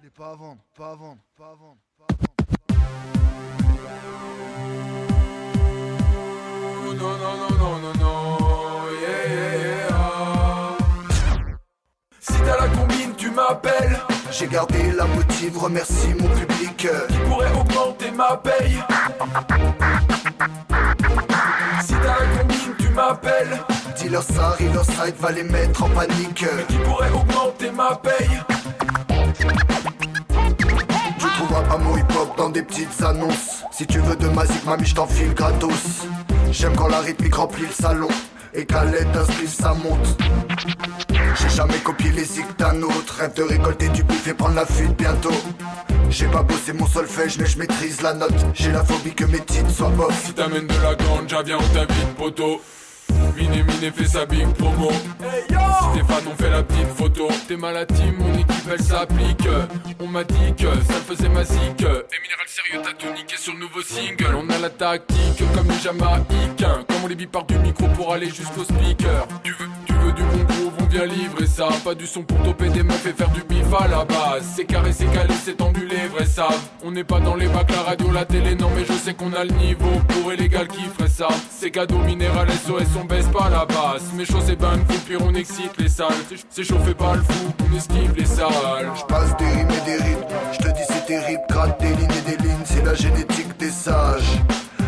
Il est pas à vendre, pas à vendre, pas à vendre, pas à vendre. Non, non, non, non, non, non, yeah, yeah, yeah. Si t'as la combine, tu m'appelles. J'ai gardé la motive, remercie mon public. Qui pourrait augmenter ma paye. Si t'as la combine, tu m'appelles. Dealer ça, Riverside va les mettre en panique. Qui pourrait augmenter ma paye. Tu trouveras pas mon hip-hop dans des petites annonces. Si tu veux de ma zik, mamie, je t'enfile gratos. J'aime quand la rythmique remplit le salon et qu'à l'aide d'un spliff ça monte. J'ai jamais copié les zik d'un autre. Rêve de récolter du bif et prendre la fuite bientôt. J'ai pas bossé mon solfège mais je maîtrise la note. J'ai la phobie que mes titres soient bof. Si t'amènes de la ganja, viens on t'invite poteau. Miné fait sa big promo. Si t'es fan on fait la petite photo. T'es mal à team, mon équipe elle s'applique. On m'a dit que ça faisait ma zik. Et minéral sérieux t'as tout niqué sur le nouveau single. On a la tactique comme les Jamaïcains. Comme on les bipare du micro pour aller jusqu'au speaker. Tu veux du bon groove, on vient livrer ça. Pas du son pour toper des meufs et faire du bif à la base. C'est carré, c'est calé, c'est tendu, les vrais savent. On n'est pas dans les bacs, la radio, la télé, non mais je sais qu'on a le niveau pour illégal qui ferait ça. C'est cadeau minéral, SOS, on baisse pas la basse. Mes choses c'est ban fou, puis on excite les salles. C'est chauffé pas le fou, on esquive les salles. J'passe des rimes et des rythmes. J'te dis c'est terrible, gratte des lignes et des lignes. C'est la génétique des sages.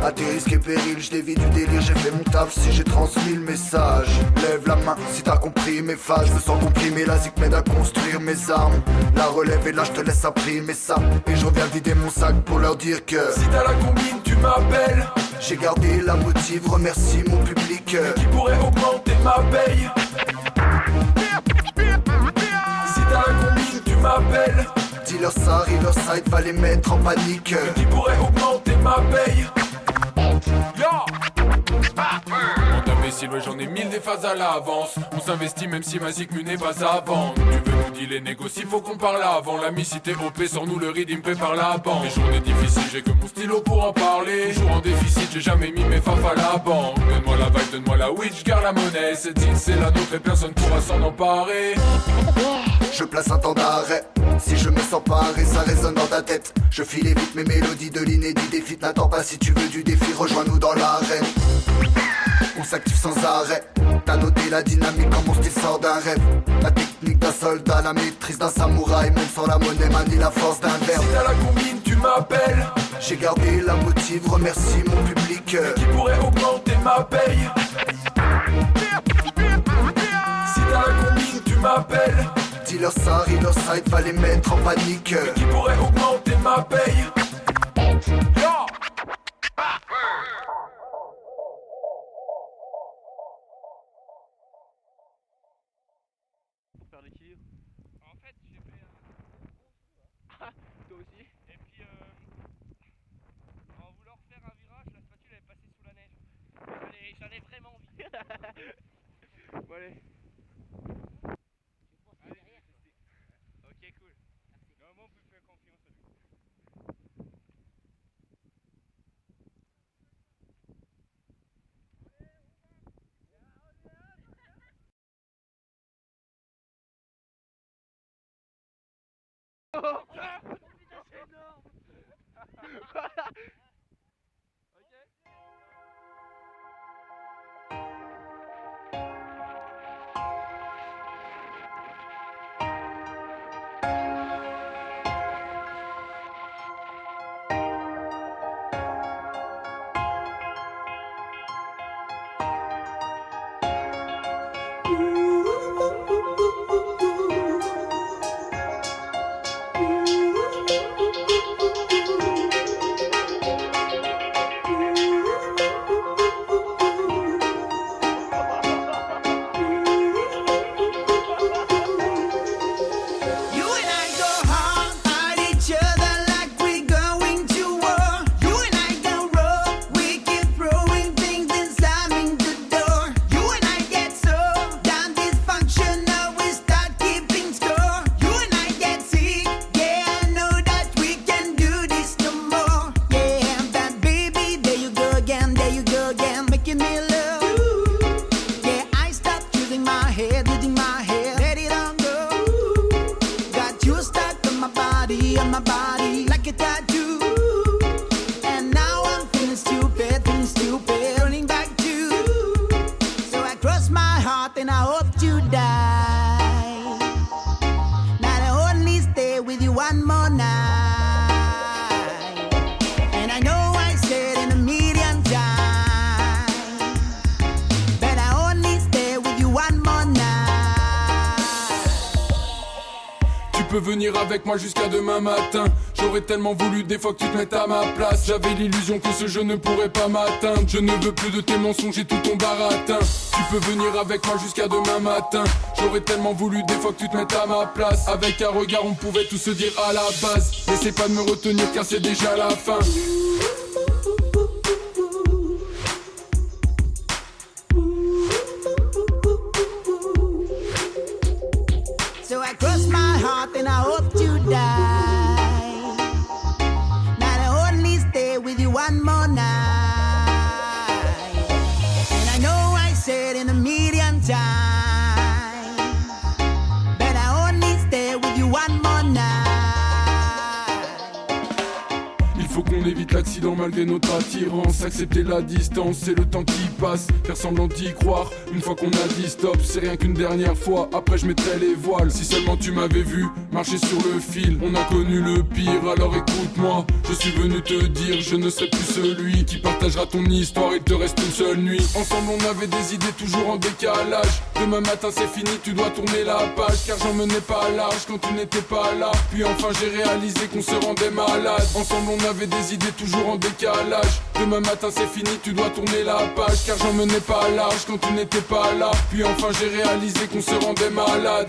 À tes risques et périls, j'dévie du délire. J'ai fait mon taf si j'ai transmis le message. Lève la main si t'as compris mes phases. Je me sens comprimé, la zik m'aide à construire mes armes. La relève et là j'te laisse imprimer ça. Et je reviens vider mon sac pour leur dire que si t'as la combine, tu m'appelles. j'ai gardé la motive, remercie mon public. Qui pourrait augmenter ma paye. Si t'as la combine, tu m'appelles. Dealer ça, Riverside va les mettre en panique. Qui pourrait augmenter ma paye. En imbécile, ouais, j'en ai 1000 des phases à l'avance. On s'investit même si ma zik n'est pas à vendre. Tu veux nous dealer, négocie, faut qu'on parle avant. La micité OP, sans nous le ride, il me prépare la banque. Les journées difficiles, j'ai que mon stylo pour en parler. Toujours en déficit, j'ai jamais mis mes faf à la banque. Donne-moi la vibe, donne-moi la witch, garde la monnaie. Cette île, c'est la nôtre et personne pourra s'en emparer. Je place un temps d'arrêt. Si je me sens paré, ça résonne dans ta tête. Je file vite mes mélodies de l'inédit. Défi, n'attends pas si tu veux du défi, rejoins-nous dans l'arène. On s'active sans arrêt. T'as noté la dynamique quand mon style sort d'un rêve. La technique d'un soldat, la maîtrise d'un samouraï. Même sans la monnaie, manie la force d'un verbe. Si t'as la combine, tu m'appelles. J'ai gardé la motive, remercie mon public. Qui pourrait augmenter ma paye. Si t'as la combine, tu m'appelles. Dealer ça, Riverside va les mettre en panique. Qui pourrait augmenter ma paye. Pour faire l'équilibre. En fait, j'ai fait Ah, toi aussi. et puis en voulant refaire un virage, la spatule elle est passée sous la neige. J'en ai vraiment envie. Bon allez. Allez, je vais tester. Ok, cool. Non, moi, on peut faire confiance à lui. Oh putain, c'est énorme. and I hope to die. Now I only stay with you one more night. And I know I said in a million times, but I only stay with you one more night. Tu peux venir avec moi jusqu'à demain matin. J'aurais tellement voulu des fois que tu te mettes à ma place. J'avais l'illusion que ce jeu ne pourrait pas m'atteindre. Je ne veux plus de tes mensonges et tout ton baratin. Tu peux venir avec moi jusqu'à demain matin. J'aurais tellement voulu des fois que tu te mettes à ma place. Avec un regard on pouvait tout se dire à la base. N'essaie pas de me retenir car c'est déjà la fin. So I cross my heart and I hope to die. Now I only stay with you one more night. And I know I said in a million times, but I only stay with you one more night. Il faut qu'on évite l'accident malgré notre attirance. Accepter la distance, c'est le temps qui passe. Faire semblant d'y croire, une fois qu'on a dit stop. C'est rien qu'une dernière fois, après je mettrai les voiles. Si seulement tu m'avais vu marcher sur le fil. On a connu le pire, alors écoute-moi. Je suis venu te dire, je ne serai plus celui qui partagera ton histoire, il te reste une seule nuit. Ensemble on avait des idées toujours en décalage. Demain matin c'est fini, tu dois tourner la page. Car j'en menais pas large quand tu n'étais pas là. Puis enfin j'ai réalisé qu'on se rendait malade. Ensemble on avait des idées toujours en décalage. Demain matin c'est fini, tu dois tourner la page. Car j'en menais pas large quand tu n'étais pas là. Puis enfin j'ai réalisé qu'on se rendait malade.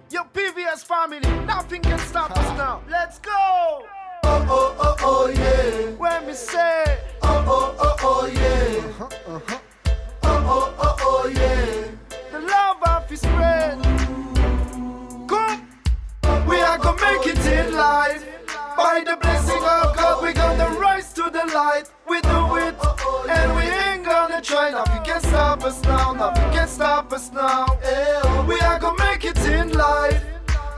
Yo, PVS family, nothing can stop us now. Let's go! Oh oh oh oh yeah. When we say, Oh oh oh oh yeah. Oh oh oh oh yeah. the love of his spread. Come, we are gonna make it in life. By the blessing of God, we gonna rise to the light. We do it, and we ain't gonna try. Nothing can stop us now. Nothing can stop us now. We are gonna make it in life.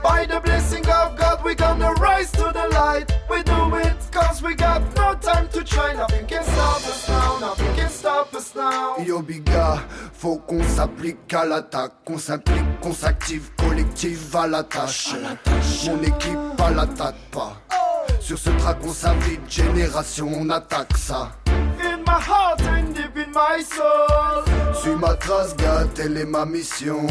By the blessing of God, we gonna rise to the light. We do it, cause we got no time to try. Nothing can stop us now. Nothing can stop us now. Yo biga, faut qu'on s'applique à l'attaque, qu'on s'implique, qu'on s'active, collective à la tâche. Mon équipe à la tâte pas. Sur ce track on s'invite, génération on attaque ça. In my heart and deep in my soul, Suis ma trace, gars, telle est ma mission.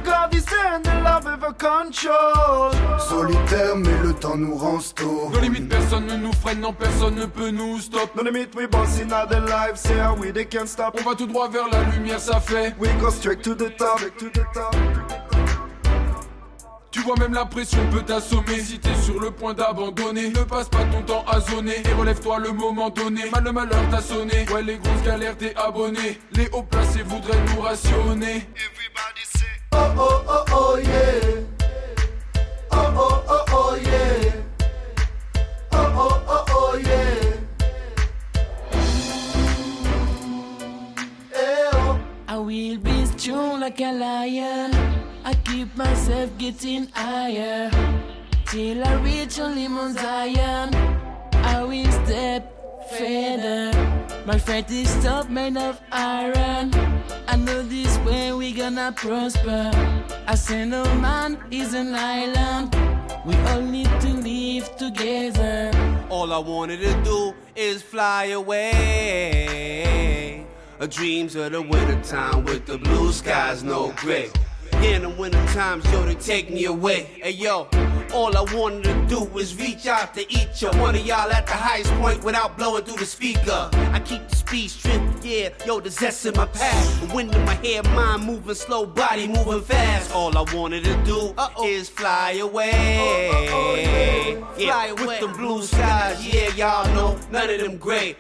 God is there and the love ever control. Solitaire mais le temps nous rend sto. Nos limites personne ne nous freine, non personne ne peut nous stop. No limit, we boss in other lives, say how we they can't stop. On va tout droit vers la lumière, ça fait. We go straight to the top, to the top. Tu vois même la pression peut t'assommer. Si t'es sur le point d'abandonner, ne passe pas ton temps à zoner. Et relève-toi le moment donné. Le malheur t'a sonné. Ouais, les grosses galères t'es abonné. Les hauts placés voudraient nous rationner. Everybody say, Oh oh oh oh yeah. Oh oh oh oh yeah. Oh oh oh oh yeah. Eh oh. I will be strong like a lion. I keep myself getting higher till I reach only Mount Zion. I will step further. My faith is tough, made of iron. I know this way we gonna prosper. I say no man is an island. We all need to live together. All I wanted to do is fly away. Dreams of the wintertime with the blue skies, no gray. Yeah, in the winter times, yo, they take me away. Hey, yo, all I wanted to do is reach out to each of one of y'all at the highest point without blowing through the speaker. I keep the speed stripped, yeah, yo, the zest in my past. The wind in my hair, mind moving slow, body moving fast. All I wanted to do is fly away. Yeah, with them blue skies, yeah, y'all know. none of them great.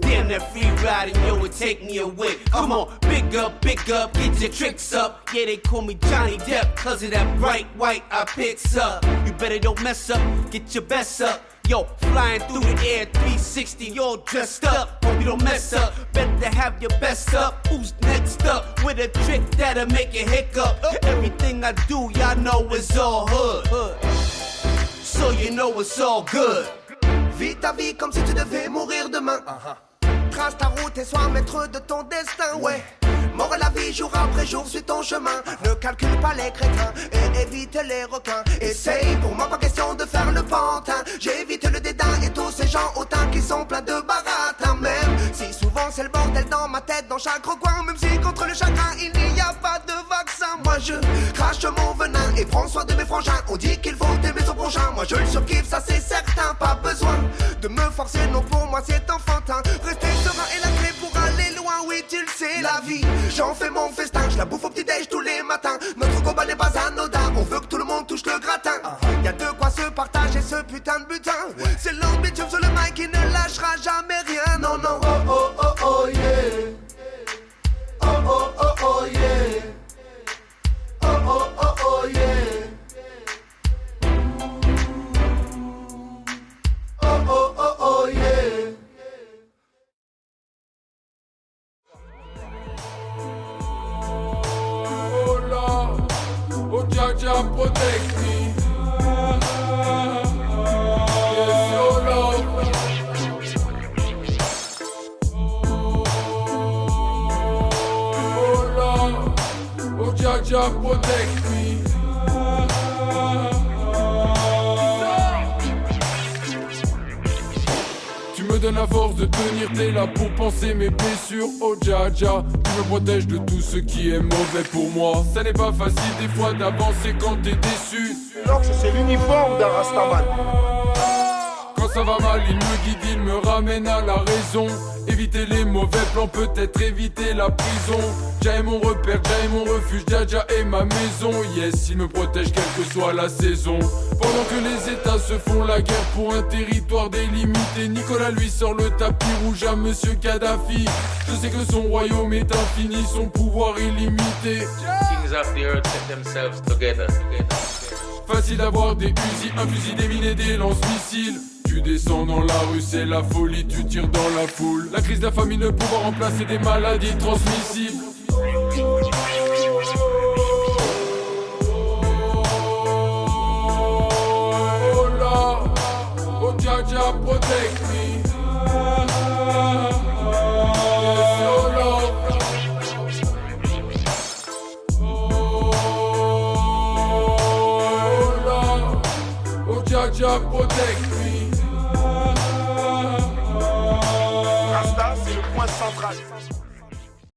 Damn that free riding, yo, would take me away. Come on, big up, get your tricks up. Yeah, they call me Johnny Depp, cause of that bright white I picks up. You better don't mess up, get your best up. Yo, flying through the air, 360, you all dressed up. Hope you don't mess up, better have your best up. Who's next up with a trick that'll make you hiccup? Everything I do, y'all know it's all hood. So you know it's all good. Vis ta vie comme si tu devais mourir demain. Trace ta route et sois maître de ton destin, ouais. Mort à la vie, jour après jour, suis ton chemin. Ne calcule pas les crétins et évite les requins. Essaye, pour moi pas question de faire le pantin. J'évite le dédain et tous ces gens hautains qui sont pleins de baratin. Même si souvent c'est le bordel dans ma tête, dans chaque recoin. Même si contre le chagrin il n'y a pas de vaccin. Moi je crache mon venin et prends soin de mes frangins. On dit qu'il faut aimer son prochain. Moi je le surkiffe, ça c'est certain. Pas besoin de me forcer, non pour moi c'est enfantin. Rester serein est la clé pour aller loin, oui tu le sais. La vie, j'en fais mon festin, je la bouffe au petit-déj tous les matins. Notre combat n'est pas anodin, on veut que tout le monde touche le gratin. Y'a de quoi se partager ce putain de butin. C'est l'ambition sur le mic qui ne lâchera jamais rien, non non. Oh oh oh oh yeah. Oh oh oh oh yeah. Oh oh oh oh yeah. Oh oh oh oh yeah. Oh Lord, oh Jaja, protect me. Yes, oh Lord. Oh Lord, oh Jaja, protect me. Tu me donnes la force de tenir, t'es là pour penser mes blessures. Oh Jaja, tu me protèges de tout ce qui est mauvais pour moi. Ça n'est pas facile des fois d'avancer quand t'es déçu. L'ox c'est l'uniforme d'un Rastaman. Quand ça va mal, il me guide, il me ramène à la raison. Éviter les mauvais plans, peut-être éviter la prison. Jah est mon repère, Jah est mon refuge, Jah est ma maison. Yes, il me protège quelle que soit la saison. Pendant que les États se font la guerre pour un territoire délimité, Nicolas lui sort le tapis rouge à Monsieur Kadhafi. Je sais que son royaume est infini, son pouvoir illimité. Kings of the earth set themselves together. Facile d'avoir des fusils, un fusil, des mines et des lance-missiles. Tu descends dans la rue, c'est la folie, tu tires dans la foule. La crise de la famine ne pouvant remplacer des maladies transmissibles. Oh là, oh Jaja, protect me. Yes, oh Lord. Jaja, protect me. Rasta, c'est le point central.